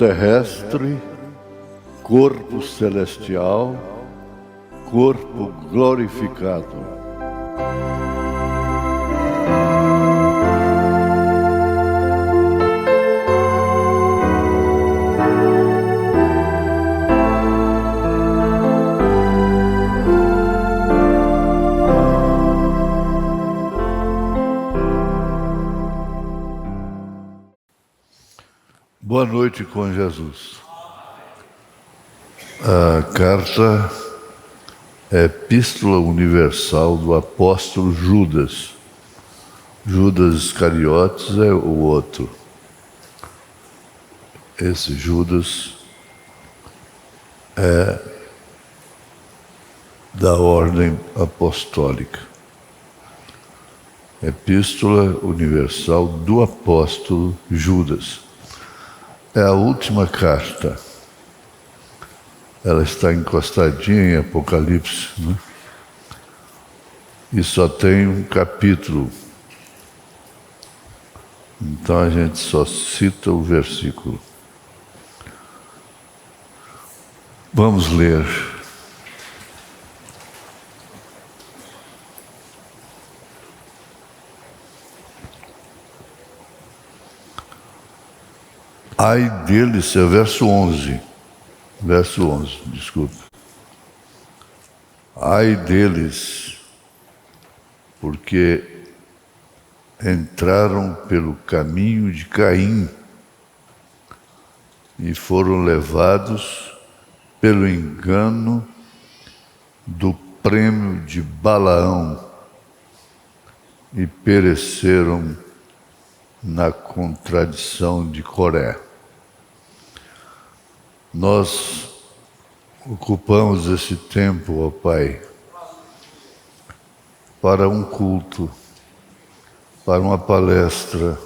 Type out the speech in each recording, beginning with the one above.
terrestre, corpo celestial, corpo glorificado. Boa noite com Jesus. A carta é Epístola Universal do apóstolo Judas. Judas Iscariotes é o outro. Esse Judas é da ordem apostólica. Epístola Universal do apóstolo Judas. É a última carta. Ela está encostadinha em Apocalipse, né? E só tem um capítulo. Então a gente só cita o versículo. Vamos ler. Ai deles, é verso 11, desculpa. Ai deles, porque entraram pelo caminho de Caim e foram levados pelo engano do prêmio de Balaão e pereceram na contradição de Coré. Nós ocupamos esse tempo, ó Pai, para um culto, para uma palestra,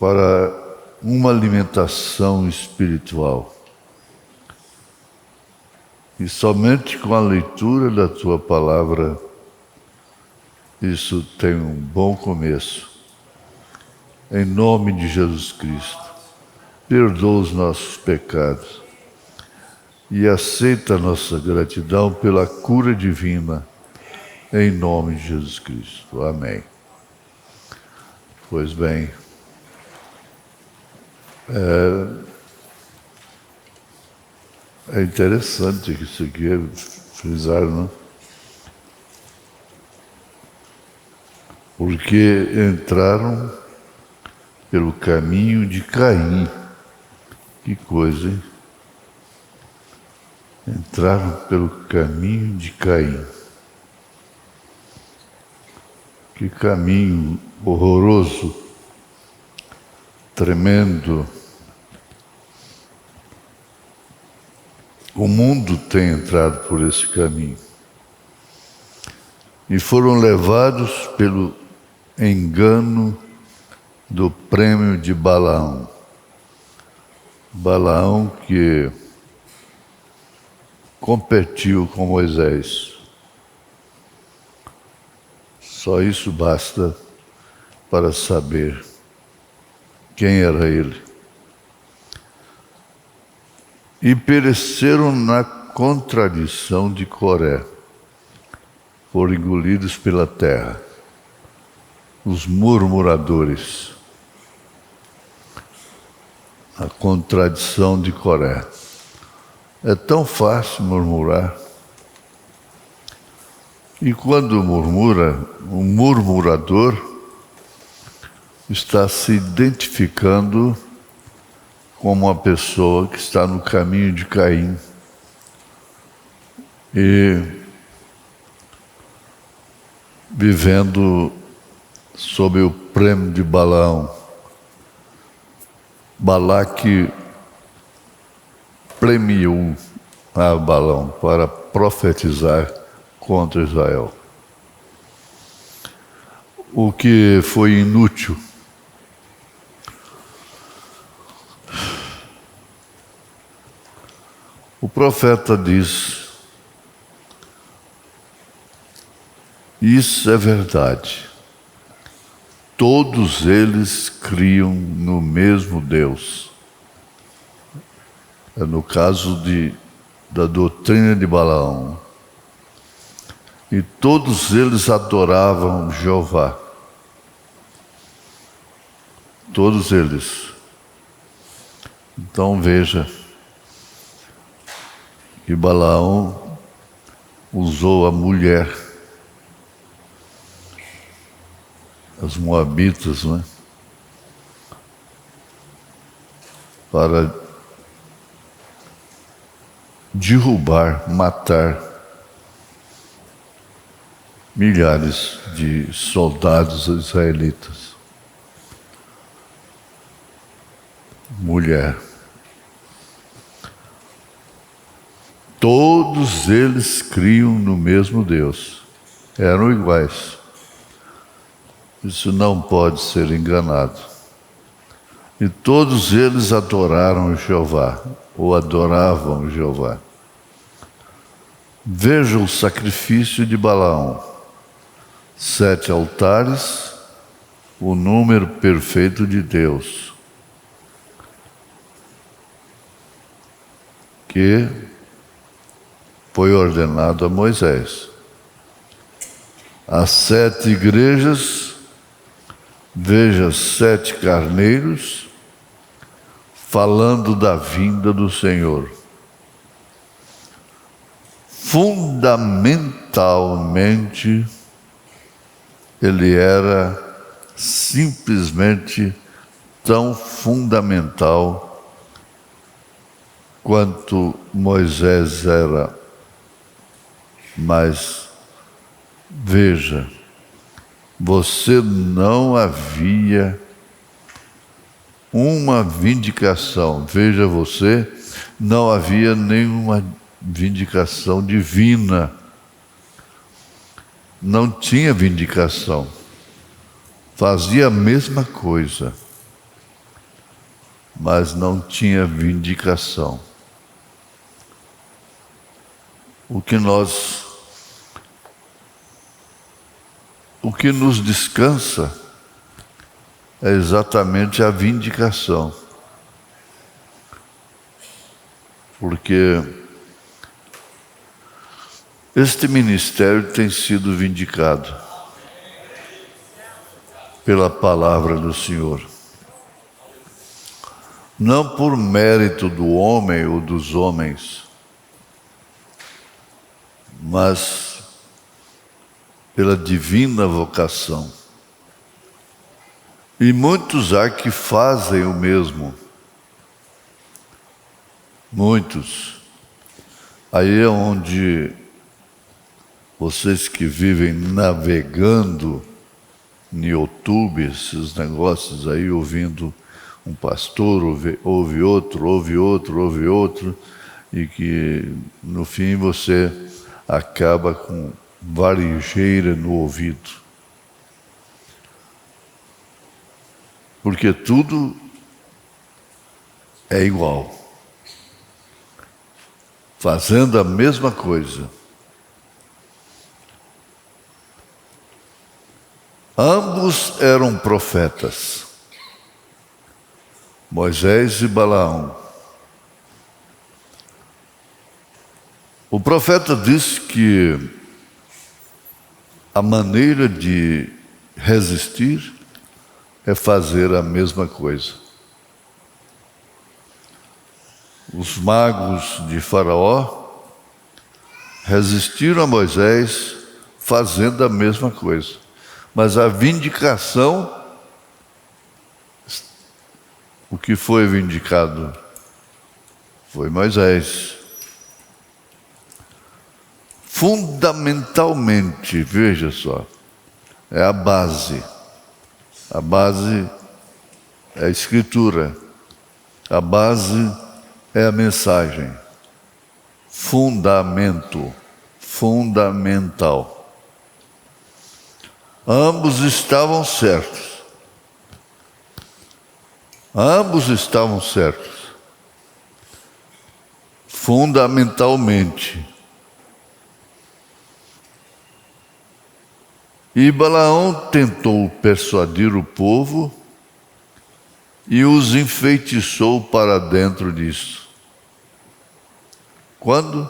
para uma alimentação espiritual. E somente com a leitura da Tua palavra, isso tem um bom começo. Em nome de Jesus Cristo. Perdoa os nossos pecados e aceita a nossa gratidão pela cura divina, em nome de Jesus Cristo. Amém. Pois bem, é interessante que isso aqui é frisar, não? Porque entraram pelo caminho de Caim. Que coisa, hein? Entraram pelo caminho de Caim. Que caminho horroroso, tremendo. O mundo tem entrado por esse caminho. E foram levados pelo engano do prêmio de Balaão. Balaão que competiu com Moisés. Só isso basta para saber quem era ele. E pereceram na contradição de Coré. Foram engolidos pela terra. Os murmuradores. A contradição de Coré. É tão fácil murmurar. E quando murmura, o murmurador está se identificando como uma pessoa que está no caminho de Caim. E vivendo sob o prêmio de Balaão. Balaque premiou a Balaão para profetizar contra Israel. O que foi inútil. O profeta diz: isso é verdade. todos eles criam no mesmo Deus. É no caso da doutrina de Balaão. E todos eles adoravam Jeová. Todos eles. Então veja que Balaão usou a mulher, as moabitas, né, para derrubar, matar milhares de soldados israelitas. Mulher. Todos eles criam no mesmo Deus. Eram iguais. Isso não pode ser enganado. E todos eles adoraram Jeová, ou adoravam Jeová. Veja o sacrifício de Balaão. 7 altares, o número perfeito de Deus, que foi ordenado a Moisés. As 7 igrejas, veja 7 carneiros, falando da vinda do Senhor. Fundamentalmente, ele era simplesmente tão fundamental quanto Moisés era. Mas, veja, você não havia uma vindicação. Veja você, não havia nenhuma vindicação divina. Não tinha vindicação. Fazia a mesma coisa, mas não tinha vindicação. O que nos descansa é exatamente a vindicação. Porque este ministério tem sido vindicado pela palavra do Senhor. Não por mérito do homem ou dos homens, mas pela divina vocação. E muitos há que fazem o mesmo. Muitos. Aí é onde vocês que vivem navegando no YouTube, esses negócios aí, ouvindo um pastor, ouve outro, e que no fim você acaba com varejeira no ouvido. Porque tudo é igual. Fazendo a mesma coisa. Ambos eram profetas, Moisés e Balaão. O profeta disse que a maneira de resistir é fazer a mesma coisa. Os magos de Faraó resistiram a Moisés fazendo a mesma coisa. Mas a vindicação, o que foi vindicado foi Moisés. Fundamentalmente, veja só, é a base. A base é a Escritura. A base é a mensagem. Fundamento, fundamental. Ambos estavam certos. Ambos estavam certos. Fundamentalmente. E Balaão tentou persuadir o povo e os enfeitiçou para dentro disso. Quando?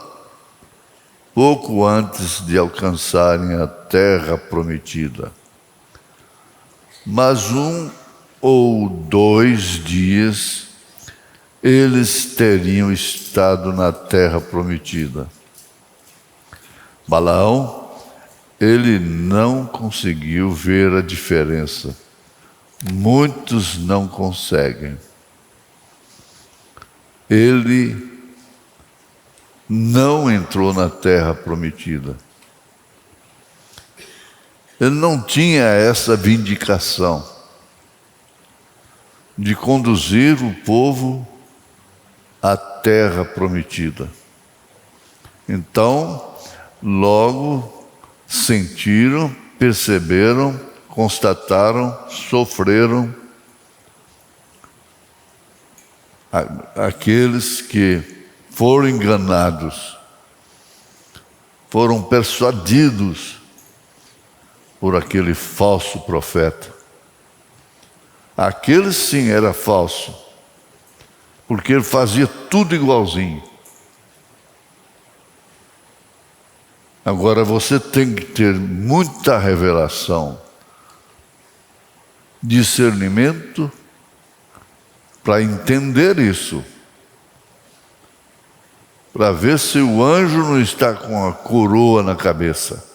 Pouco antes de alcançarem a terra prometida. Mas 1 ou 2 dias eles teriam estado na terra prometida. Balaão, ele não conseguiu ver a diferença. Muitos não conseguem. Ele não entrou na terra prometida. Ele não tinha essa vindicação de conduzir o povo à terra prometida. Então, logo sentiram, perceberam, constataram, sofreram aqueles que foram enganados, foram persuadidos por aquele falso profeta. Aquele sim era falso, porque ele fazia tudo igualzinho. Agora você tem que ter muita revelação, discernimento, para entender isso. Para ver se o anjo não está com a coroa na cabeça.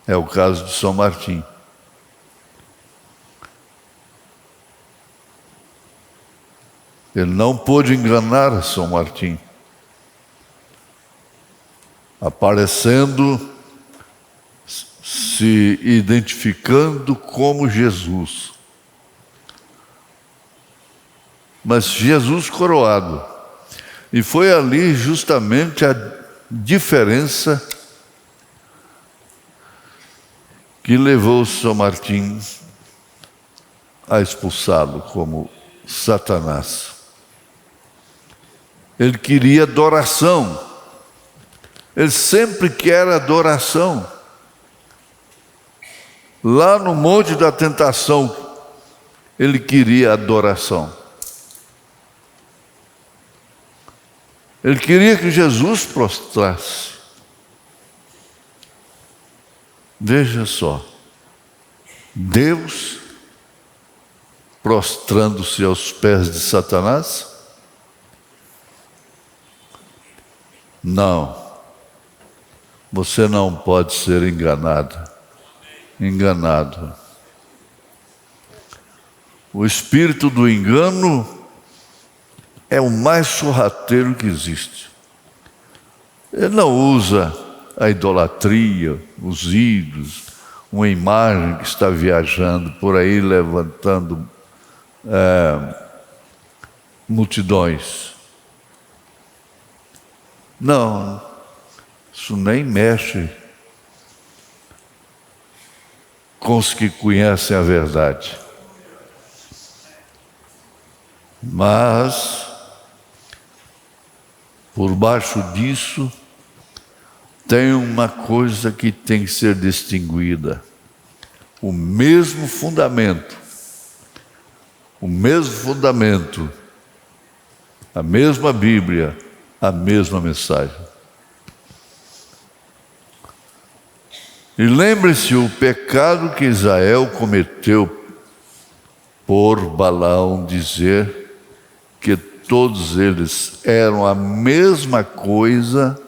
É o caso de São Martim. Ele não pôde enganar São Martim, aparecendo, se identificando como Jesus. Mas Jesus coroado. E foi ali justamente a diferença que levou São Martim a expulsá-lo como Satanás. Ele queria adoração. Ele sempre quer adoração. Lá no Monte da Tentação, ele queria adoração. Ele queria que Jesus prostrasse. Veja só, Deus prostrando-se aos pés de Satanás? Não, você não pode ser enganado. O espírito do engano é o mais sorrateiro que existe. Ele não usa a idolatria, os ídolos, uma imagem que está viajando por aí levantando multidões. Não, isso nem mexe com os que conhecem a verdade. Mas, por baixo disso, tem uma coisa que tem que ser distinguida. O mesmo fundamento, a mesma Bíblia, a mesma mensagem. E lembre-se o pecado que Israel cometeu por Balaão dizer que todos eles eram a mesma coisa.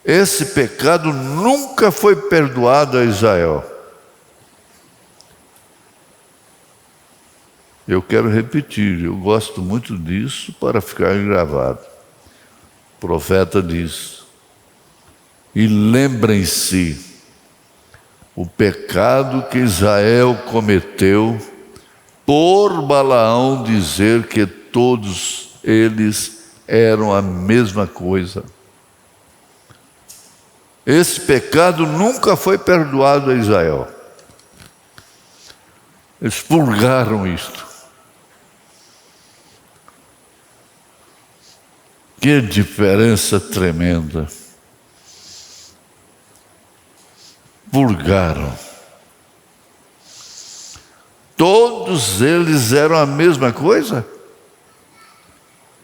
Esse pecado nunca foi perdoado a Israel. Eu quero repetir, eu gosto muito disso para ficar gravado. O profeta diz: e lembrem-se o pecado que Israel cometeu por Balaão dizer que todos eles eram a mesma coisa. Esse pecado nunca foi perdoado a Israel. Eles purgaram isto. Que diferença tremenda. purgaram. Todos eles eram a mesma coisa?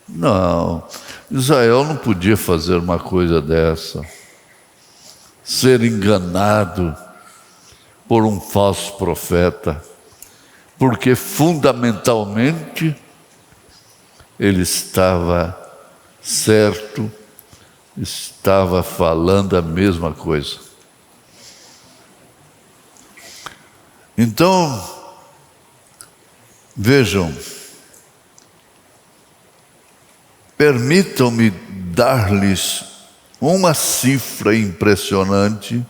Não, Israel não podia fazer uma coisa dessa, ser enganado por um falso profeta, porque fundamentalmente ele estava certo, estava falando a mesma coisa. Então, vejam, permitam-me dar-lhes uma cifra impressionante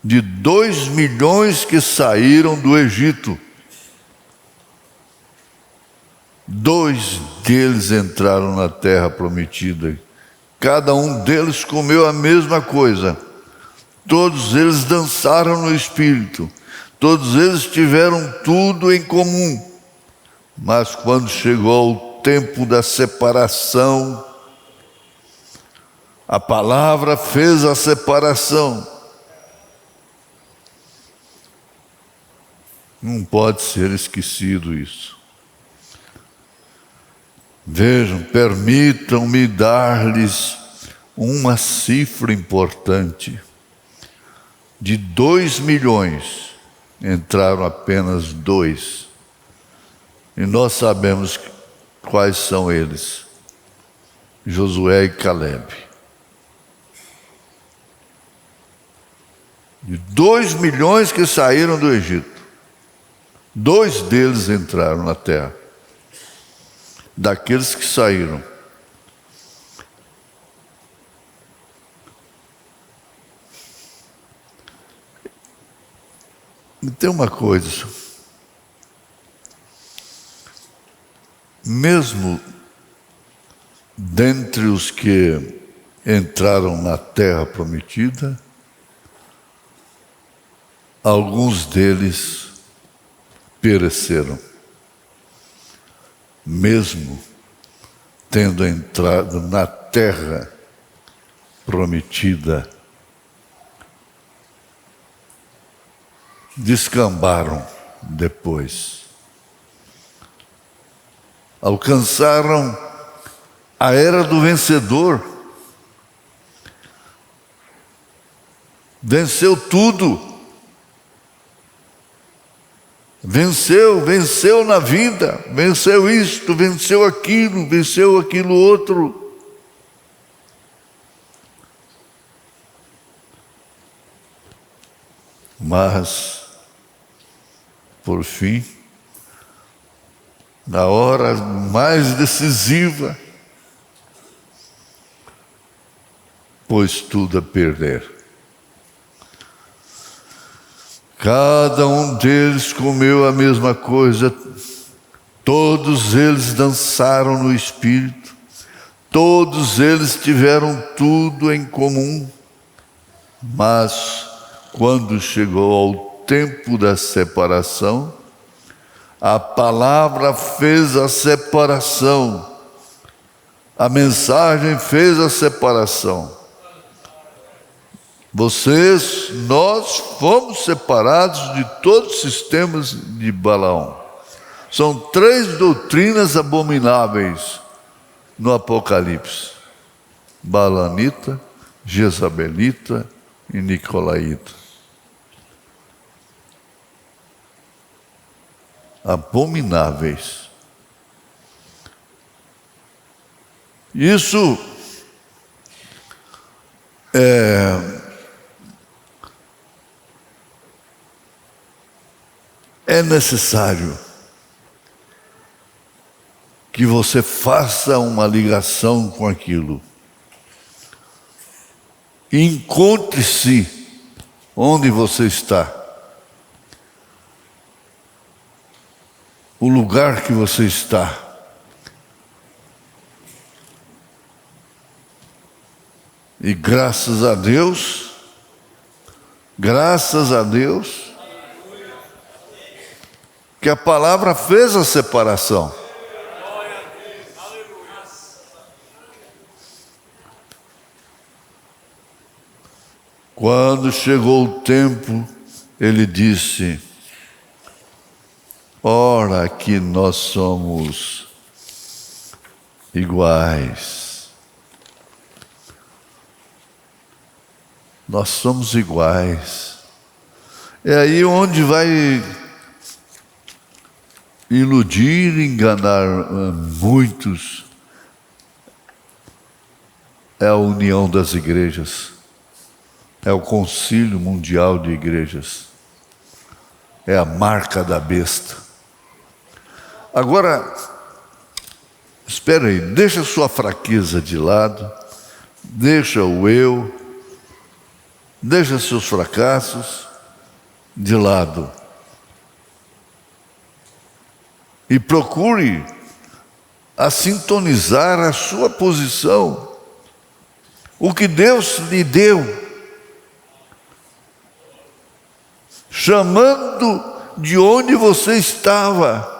de 2 milhões que saíram do Egito. 2 deles entraram na terra prometida. Cada um deles comeu a mesma coisa. Todos eles dançaram no Espírito. Todos eles tiveram tudo em comum. Mas quando chegou o tempo da separação, a palavra fez a separação. Não pode ser esquecido isso. Vejam, permitam-me dar-lhes uma cifra importante. De 2 milhões, entraram apenas 2. E nós sabemos quais são eles: Josué e Calebe. De 2 milhões que saíram do Egito, 2 deles entraram na terra. Daqueles que saíram, e tem uma coisa, mesmo dentre os que entraram na terra prometida, alguns deles pereceram, mesmo tendo entrado na terra prometida. Descambaram depois. Alcançaram a era do vencedor. Venceu tudo. Venceu na vida, venceu isto, venceu aquilo outro. Mas, por fim, na hora mais decisiva, pôs tudo a perder. Cada um deles comeu a mesma coisa, todos eles dançaram no Espírito, todos eles tiveram tudo em comum, mas quando chegou ao tempo da separação, a palavra fez a separação, a mensagem fez a separação. Nós fomos separados de todos os sistemas de Balaão. São 3 doutrinas abomináveis no Apocalipse: Balanita, Jezabelita e Nicolaíta. Abomináveis. Isso é necessário que você faça uma ligação com aquilo. Encontre-se onde você está. O lugar que você está. E graças a Deus, que a palavra fez a separação. Quando chegou o tempo, ele disse: ora que nós somos iguais. Nós somos iguais. É aí onde vai iludir, enganar muitos. É a união das igrejas. É o Concílio Mundial de Igrejas. É a marca da besta. Agora, espera aí, deixa a sua fraqueza de lado, deixa o eu, deixa seus fracassos de lado. E procure a sintonizar a sua posição. O que Deus lhe deu. Chamando de onde você estava.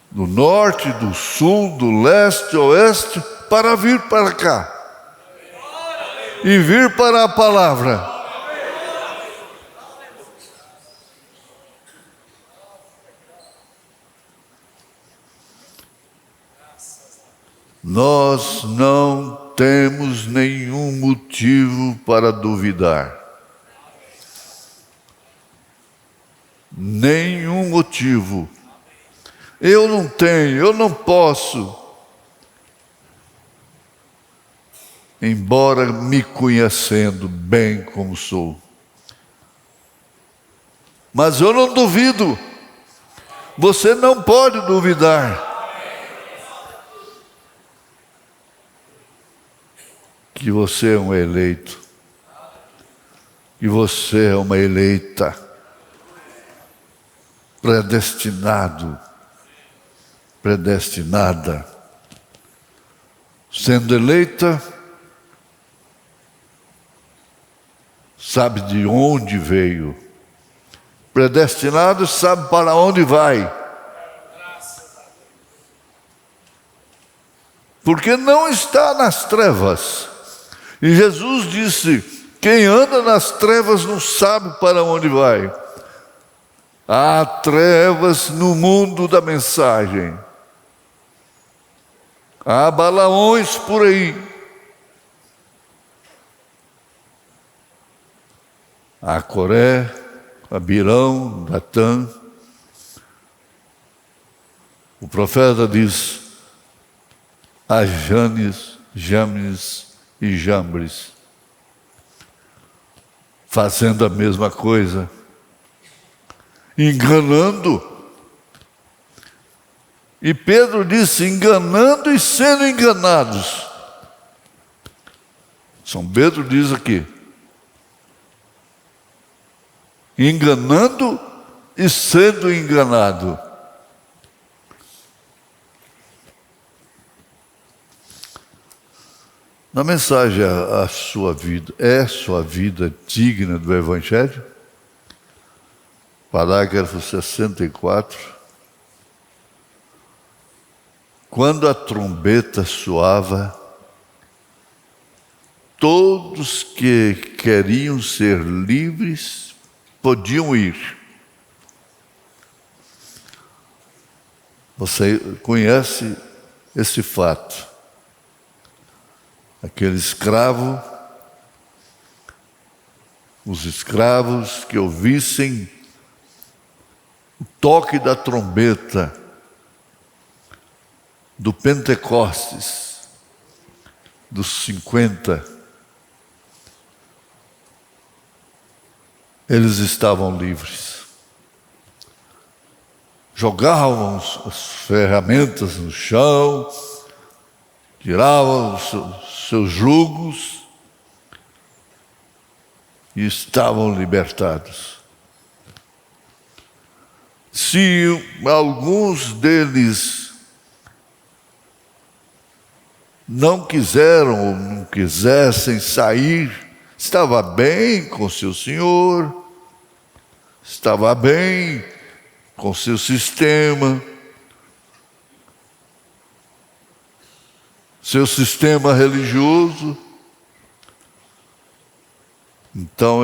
Do norte, do sul, do leste, oeste, para vir para cá. E vir para a palavra. Nós não temos nenhum motivo para duvidar. Nenhum motivo. Eu não tenho, eu não posso. Embora me conhecendo bem como sou. Mas eu não duvido. Você não pode duvidar. Que você é um eleito. Que você é uma eleita. Predestinado. Predestinada. Sendo eleita, sabe de onde veio. Predestinado, sabe para onde vai. Porque não está nas trevas. E Jesus disse: quem anda nas trevas não sabe para onde vai. Há trevas no mundo da mensagem. Há Balaões por aí. Há Coré, Abirão, Datã. O profeta diz: há Janes, James e Jambres, fazendo a mesma coisa, enganando. E Pedro disse: enganando e sendo enganados. São Pedro diz aqui: enganando e sendo enganado. Na mensagem, a sua vida, é sua vida digna do Evangelho? Parágrafo 64. Quando a trombeta soava, todos que queriam ser livres podiam ir. Você conhece esse fato? Aquele escravo, os escravos que ouvissem o toque da trombeta do Pentecostes, dos 50, eles estavam livres. Jogavam as ferramentas no chão, tiravam os seus jugos e estavam libertados. Se alguns deles não quiseram ou não quisessem sair, estava bem com seu senhor, estava bem com seu sistema, seu sistema religioso, Então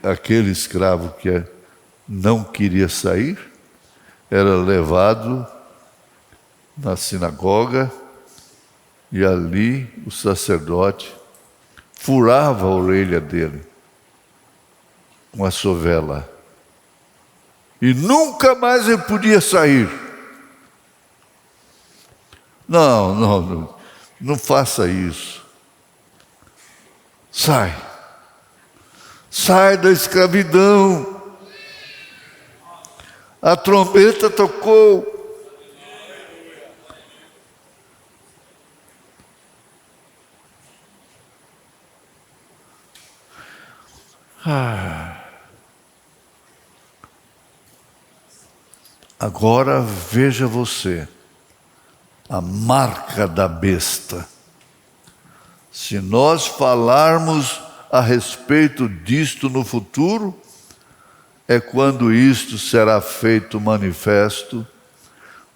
aquele escravo que não queria sair, era levado na sinagoga e ali o sacerdote furava a orelha dele com a sovela. E nunca mais ele podia sair. Não faça isso. Sai da escravidão. A trombeta tocou. Agora veja você, a marca da besta. Se nós falarmos a respeito disto no futuro, é quando isto será feito manifesto,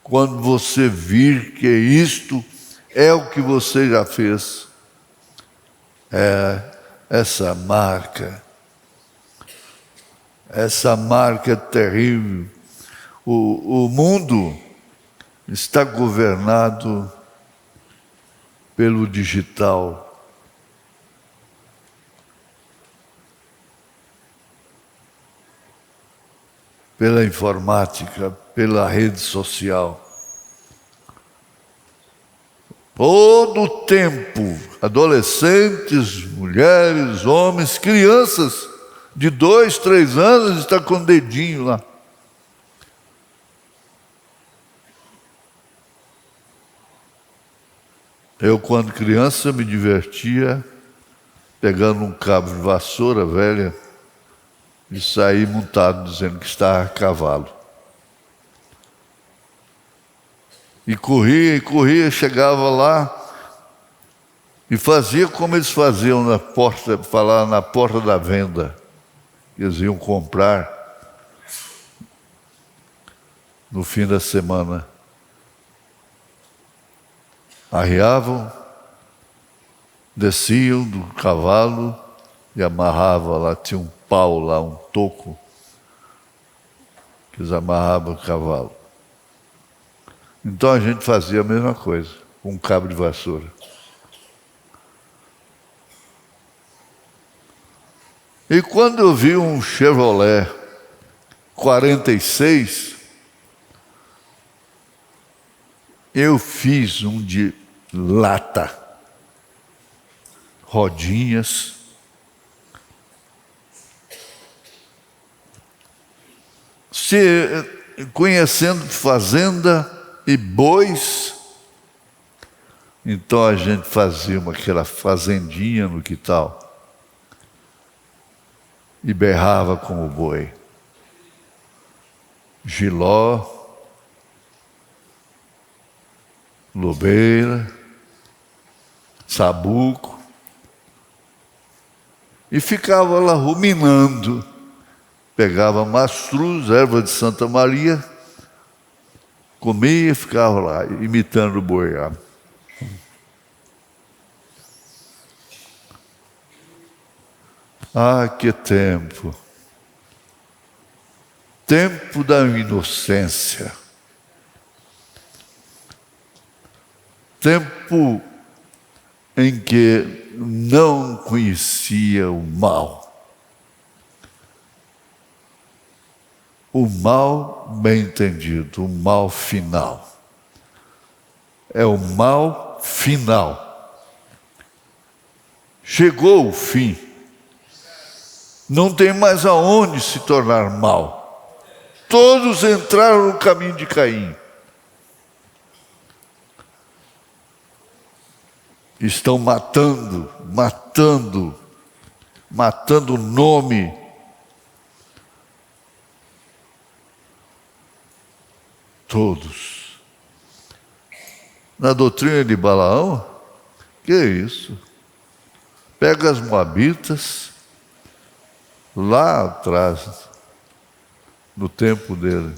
quando você vir que isto é o que você já fez. É essa marca é terrível. O mundo está governado pelo digital. Pela informática, pela rede social. Todo o tempo, adolescentes, mulheres, homens, crianças de 2, 3 anos estão com o dedinho lá. Eu, quando criança, me divertia pegando um cabo de vassoura velha e saí montado dizendo que estava a cavalo. E corria, chegava lá e fazia como eles faziam na porta da venda. Eles iam comprar no fim da semana. Arriavam, desciam do cavalo e amarravam lá, tinha um pau lá, um toco, que eles amarravam o cavalo. Então a gente fazia a mesma coisa, com um cabo de vassoura. E quando eu vi um Chevrolet 46, eu fiz um de lata, rodinhas, conhecendo fazenda e bois, então a gente fazia aquela fazendinha no quintal e berrava com o boi. Giló, lobeira, sabuco, e ficava lá ruminando. Pegava mastruz, erva de Santa Maria, comia e ficava lá, imitando o boi. Ah, que tempo! Tempo da inocência. Tempo em que não conhecia o mal. O mal bem entendido, o mal final. É o mal final. Chegou o fim. Não tem mais aonde se tornar mal. Todos entraram no caminho de Caim. Estão matando o nome. Todos. Na doutrina de Balaão, que é isso? Pega as moabitas, lá atrás, no tempo dele,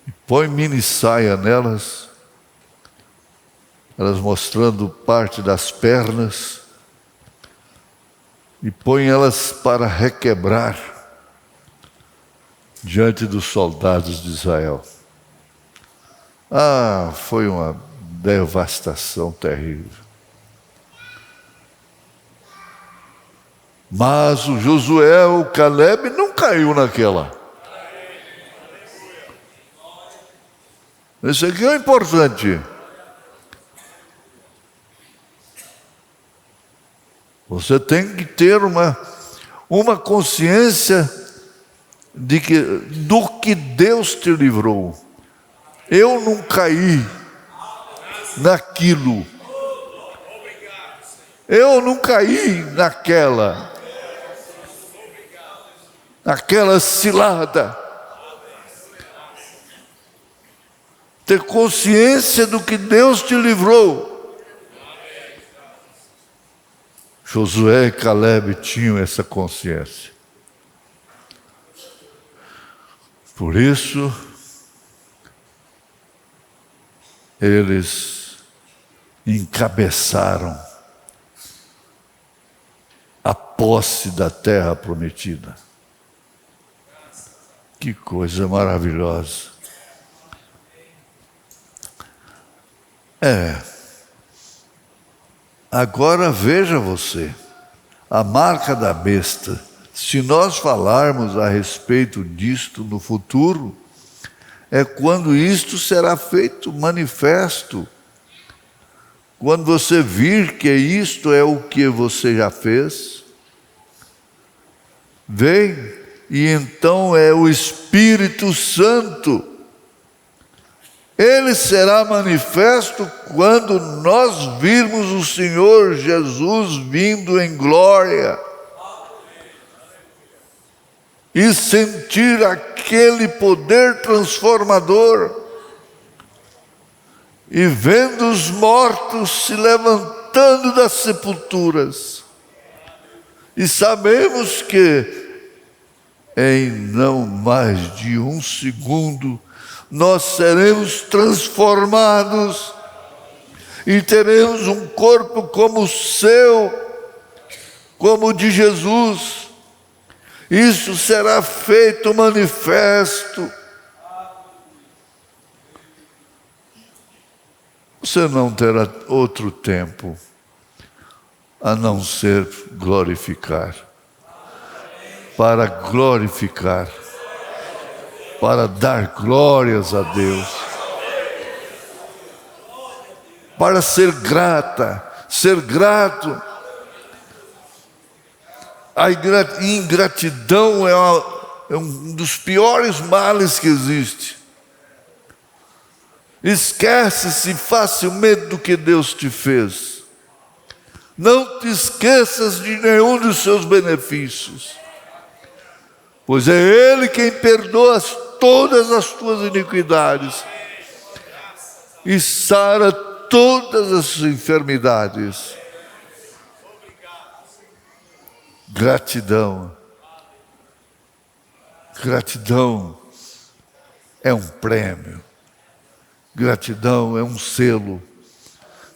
e põe mini saia nelas, elas mostrando parte das pernas, e põe elas para requebrar diante dos soldados de Israel. Foi uma devastação terrível. Mas o Josué, o Caleb, não caiu naquela. Esse aqui é o importante. Você tem que ter uma consciência do que Deus te livrou. Eu não caí naquilo. Eu não caí naquela cilada. Ter consciência do que Deus te livrou. Josué e Caleb tinham essa consciência. Por isso, eles encabeçaram a posse da terra prometida. Que coisa maravilhosa. Agora veja você, a marca da besta. Se nós falarmos a respeito disto no futuro, é quando isto será feito manifesto. Quando você vir que isto é o que você já fez, vem, e então é o Espírito Santo. Ele será manifesto quando nós virmos o Senhor Jesus vindo em glória. E sentir aquele poder transformador. E vendo os mortos se levantando das sepulturas. E sabemos que em não mais de um segundo nós seremos transformados e teremos um corpo como o seu, como o de Jesus. Isso será feito manifesto. Você não terá outro tempo a não ser glorificar. Para glorificar. Para dar glórias a Deus. Para ser grata, ser grato. A ingratidão é um dos piores males que existe. Esquece-se facilmente do que Deus te fez. Não te esqueças de nenhum dos seus benefícios. Pois é Ele quem perdoa todas as tuas iniquidades e sara todas as enfermidades. Gratidão. Gratidão é um prêmio. Gratidão é um selo.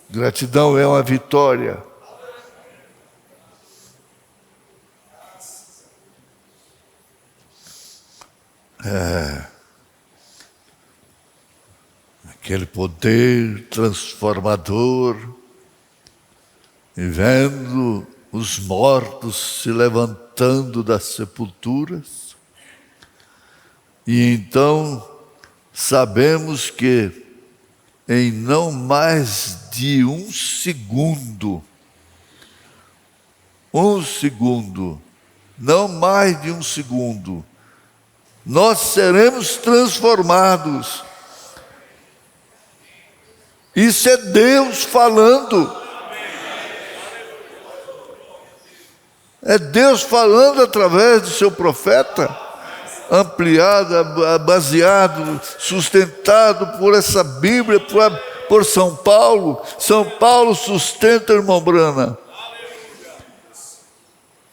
Gratidão é uma vitória. Aquele poder transformador, e vendo os mortos se levantando das sepulturas, e então sabemos que em não mais de um segundo, não mais de um segundo, nós seremos transformados. Isso é Deus falando. É Deus falando através do seu profeta, ampliado, baseado, sustentado por essa Bíblia, por São Paulo. São Paulo sustenta o irmão Brana.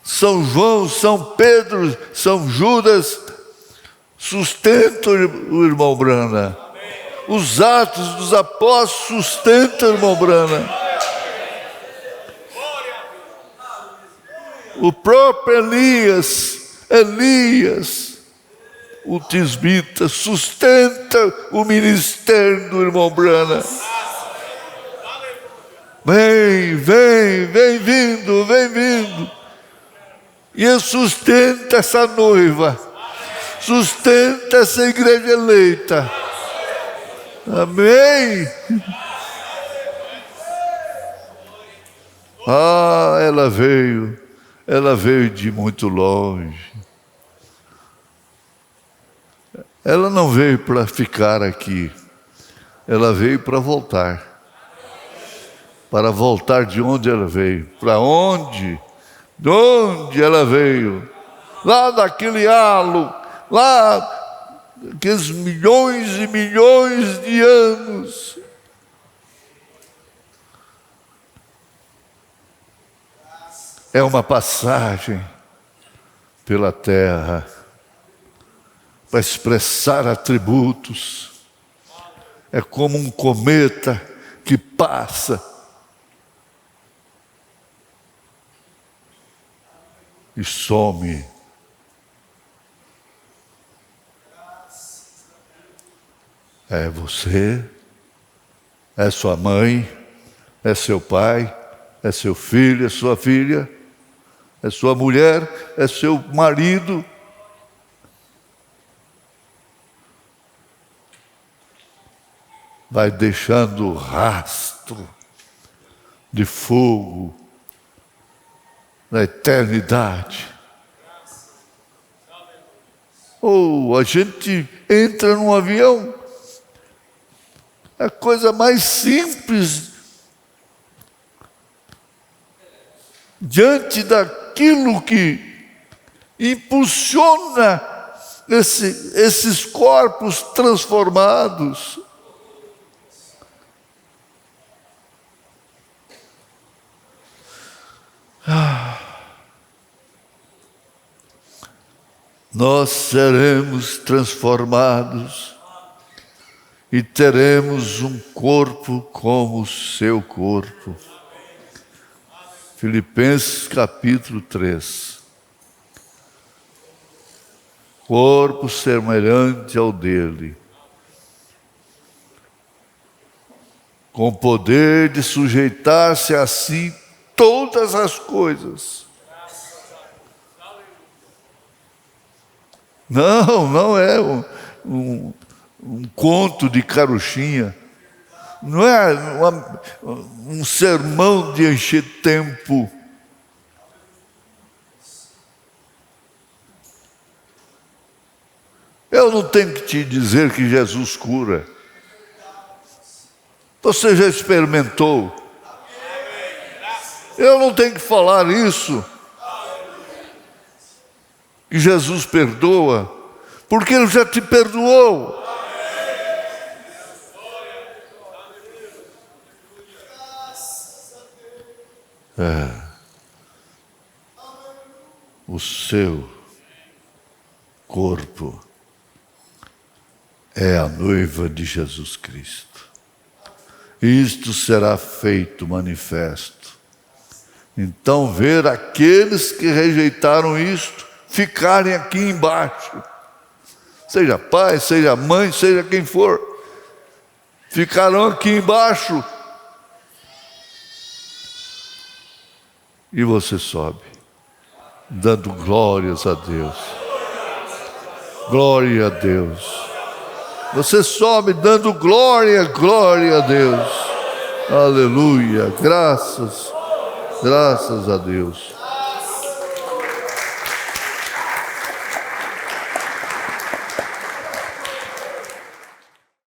São João, São Pedro, São Judas sustentam o irmão Brana. Os Atos dos Apóstolos sustentam o irmão Brana. O próprio Elias, o tisbita, sustenta o ministério do irmão Branham. Vem vindo. E ele sustenta essa noiva, sustenta essa igreja eleita. Amém. Ela veio de muito longe. Ela não veio para ficar aqui, ela veio para voltar. Para voltar de onde ela veio. Para onde? De onde ela veio? Lá daquele halo, lá daqueles milhões e milhões de anos. É uma passagem pela terra para expressar atributos. É como um cometa que passa e some. É você, é sua mãe, é seu pai, é seu filho, é sua filha, é sua mulher, é seu marido. Vai deixando rastro de fogo na eternidade. Ou a gente entra num avião, é a coisa mais simples diante daquilo que impulsiona esses corpos transformados. Nós seremos transformados e teremos um corpo como o seu corpo. Filipenses capítulo 3. Corpo semelhante ao dele, com poder de sujeitar-se a si todas as coisas. Não é um conto de carochinha. Não é um sermão de encher tempo. Eu não tenho que te dizer que Jesus cura. Você já experimentou. Eu não tenho que falar isso. Que Jesus perdoa, porque Ele já te perdoou. O seu corpo é a noiva de Jesus Cristo. Isto será feito manifesto. Então, ver aqueles que rejeitaram isto ficarem aqui embaixo, seja pai, seja mãe, seja quem for, ficarão aqui embaixo. E você sobe, dando glórias a Deus. Glória a Deus. Você sobe dando glória a Deus. Aleluia. Graças a Deus.